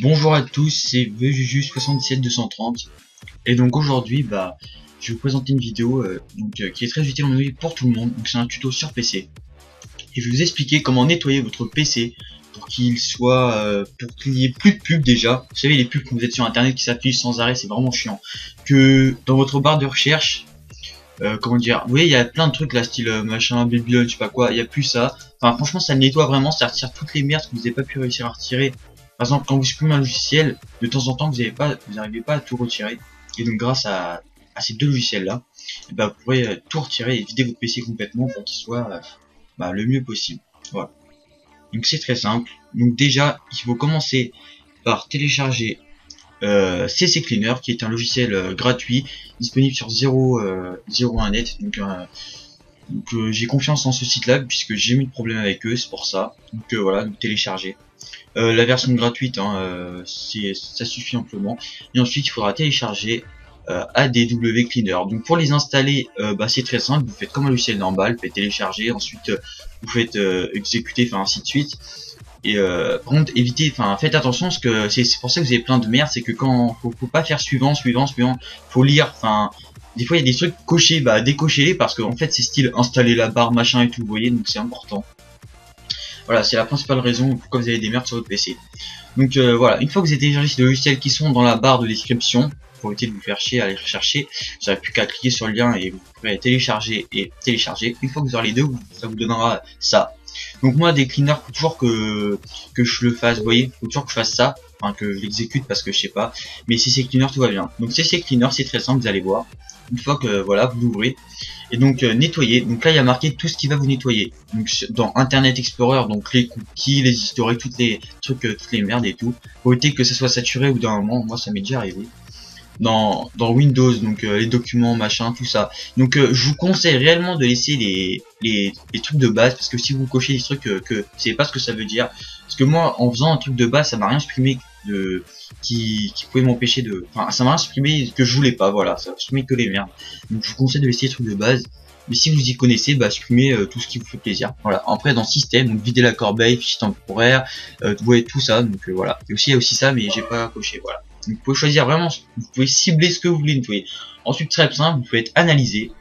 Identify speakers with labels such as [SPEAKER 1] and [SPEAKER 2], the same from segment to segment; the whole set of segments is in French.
[SPEAKER 1] Bonjour à tous, c'est VJuju77230 et donc aujourd'hui je vais vous présenter une vidéo qui est très utile pour tout le monde. Donc c'est un tuto sur PC et je vais vous expliquer comment nettoyer votre PC pour qu'il soit pour qu'il n'y ait plus de pubs déjà. Vous savez, les pubs quand vous êtes sur internet qui s'affichent sans arrêt, c'est vraiment chiant. Que dans votre barre de recherche, comment dire, vous voyez, il y a plein de trucs là, style machin, Babylon, je sais pas quoi, il y a plus ça. Enfin franchement ça le nettoie vraiment, ça retire toutes les merdes que vous n'avez pas pu réussir à retirer. Par exemple, quand vous supprimez un logiciel, de temps en temps, vous n'arrivez pas à tout retirer. Et donc, grâce à ces deux logiciels-là, vous pourrez tout retirer et vider votre PC complètement pour qu'il soit le mieux possible. Voilà. Donc, c'est très simple. Donc, déjà, il faut commencer par télécharger CC Cleaner, qui est un logiciel gratuit, disponible sur 01net. Donc, j'ai confiance en ce site-là, puisque j'ai mis de problème avec eux, c'est pour ça. Donc, voilà, donc télécharger. La version gratuite, ça suffit amplement. Et ensuite, il faudra télécharger ADW Cleaner. Donc pour les installer, c'est très simple. Vous faites comme un logiciel normal, vous faites télécharger, ensuite vous faites exécuter, enfin ainsi de suite. Et par contre, évitez, faites attention parce que c'est pour ça que vous avez plein de merde, c'est que quand faut pas faire suivant, faut lire. Des fois il y a des trucs cochés, décochez-les parce que en fait c'est style installer la barre machin et tout, vous voyez, donc c'est important. Voilà, c'est la principale raison pourquoi vous avez des merdes sur votre PC. Donc voilà, une fois que vous avez téléchargé ces logiciels qui sont dans la barre de description, pour éviter de vous faire chier à aller rechercher, vous n'avez plus qu'à cliquer sur le lien et vous pourrez télécharger et télécharger. Une fois que vous aurez les deux, ça vous donnera ça. Donc moi, des cleaners, faut toujours que je le fasse, vous voyez, faut toujours que je fasse ça, que je l'exécute parce que je sais pas. Mais CC Cleaner, tout va bien. Donc CC Cleaner, c'est très simple, vous allez voir. Une fois que voilà, vous l'ouvrez et donc nettoyer. Donc là il y a marqué tout ce qui va vous nettoyer. Donc dans Internet Explorer, donc les cookies, les historiques, toutes les trucs, toutes les merdes et tout. Faut éviter que ça soit saturé ou d'un moment. Moi ça m'est déjà arrivé. Dans Windows, donc les documents, machin, tout ça. Donc je vous conseille réellement de laisser les trucs de base parce que si vous cochez des trucs que vous savez pas ce que ça veut dire. Parce que moi en faisant un truc de base, ça m'a rien supprimé qui pouvait m'empêcher de, ça m'a rien supprimé que je voulais pas, voilà, ça m'a supprimé que les merdes. Donc je vous conseille de laisser les trucs de base, mais si vous y connaissez, supprimez tout ce qui vous fait plaisir. Voilà. Après dans système, donc vider la corbeille, fichier temporaire, vous voyez tout ça, donc voilà. Et aussi il y a aussi ça, mais j'ai pas coché, voilà. Donc vous pouvez choisir vraiment, vous pouvez cibler ce que vous voulez nettoyer. Ensuite très simple, vous pouvez analyser,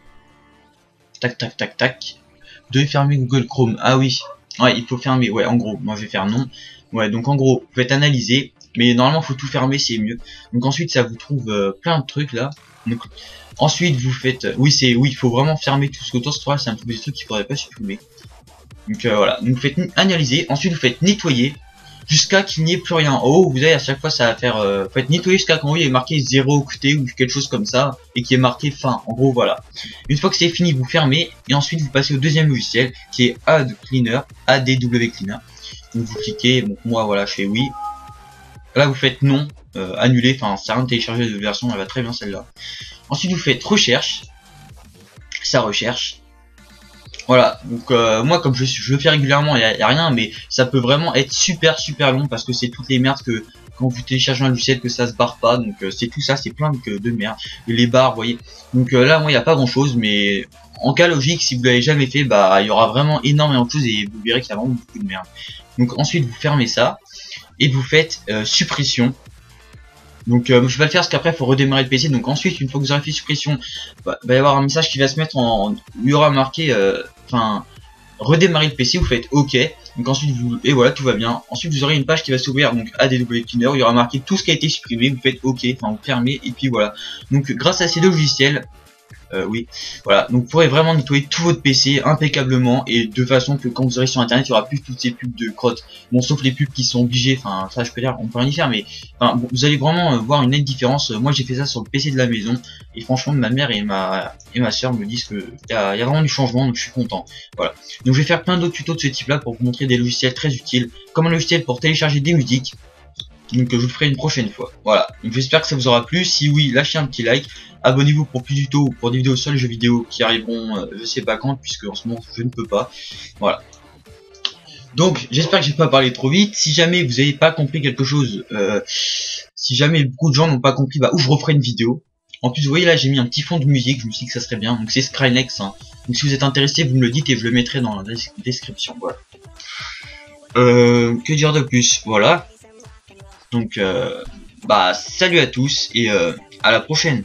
[SPEAKER 1] tac tac tac tac. Vous devez fermer Google Chrome. Ah oui, ouais, il faut fermer, ouais, en gros, moi je vais faire non. Ouais, donc en gros, vous faites analyser, mais normalement faut tout fermer, c'est mieux. Donc ensuite ça vous trouve plein de trucs là. Donc ensuite vous faites, oui il faut vraiment fermer tout ce que ça, c'est un peu des trucs qu'il faudrait pas supprimer. Donc voilà, donc vous faites analyser, ensuite vous faites nettoyer jusqu'à qu'il n'y ait plus rien. En haut, vous avez à chaque fois ça va faire, vous faites nettoyer jusqu'à qu'en haut il y ait marqué 0 octet ou quelque chose comme ça et qui est marqué fin. En gros voilà. Une fois que c'est fini, vous fermez et ensuite vous passez au deuxième logiciel qui est ADW Cleaner. Donc vous cliquez, donc moi voilà je fais oui. Là vous faites non, annuler, ça sert à rien de télécharger de version, elle va très bien celle-là. Ensuite vous faites recherche, ça recherche. Voilà, donc moi comme je le fais régulièrement, il y a rien, mais ça peut vraiment être super long parce que c'est toutes les merdes que quand vous téléchargez un logiciel que ça se barre pas, donc c'est tout ça, c'est plein de merde. Et les barres, vous voyez. Donc là moi il n'y a pas grand chose, mais en cas logique, si vous l'avez jamais fait, il y aura vraiment énormément de choses et vous verrez qu'il y a vraiment beaucoup de merde. Donc ensuite vous fermez ça et vous faites suppression. Donc je vais pas le faire parce qu'après il faut redémarrer le PC. Donc ensuite une fois que vous aurez fait suppression, va y avoir un message qui va se mettre où il y aura marqué redémarrer le PC, vous faites OK. Donc ensuite et voilà, tout va bien. Ensuite vous aurez une page qui va s'ouvrir, donc ADW Cleaner, il y aura marqué tout ce qui a été supprimé, vous faites OK, vous fermez et puis voilà. Donc grâce à ces deux logiciels, oui, voilà, donc vous pourrez vraiment nettoyer tout votre PC impeccablement et de façon que quand vous aurez sur internet il y aura plus toutes ces pubs de crottes, bon sauf les pubs qui sont obligées, ça je peux dire on peut rien y faire, mais bon, vous allez vraiment voir une nette différence. Moi j'ai fait ça sur le PC de la maison et franchement ma mère et ma soeur me disent que y a vraiment du changement, donc je suis content. Voilà, donc je vais faire plein d'autres tutos de ce type là pour vous montrer des logiciels très utiles, comme un logiciel pour télécharger des musiques. Donc je vous le ferai une prochaine fois. Voilà, donc j'espère que ça vous aura plu. Si oui, lâchez un petit like. Abonnez-vous pour plus de tutos ou pour des vidéos sur les jeux vidéo qui arriveront je sais pas quand, puisque en ce moment je ne peux pas. Voilà. Donc j'espère que j'ai pas parlé trop vite. Si jamais vous n'avez pas compris quelque chose, si jamais beaucoup de gens n'ont pas compris, je referai une vidéo. En plus vous voyez là j'ai mis un petit fond de musique, je me suis dit que ça serait bien. Donc c'est Skrillex. Donc si vous êtes intéressé vous me le dites et je le mettrai dans la description. Voilà. Que dire de plus? Voilà. Donc bah salut à tous et à la prochaine.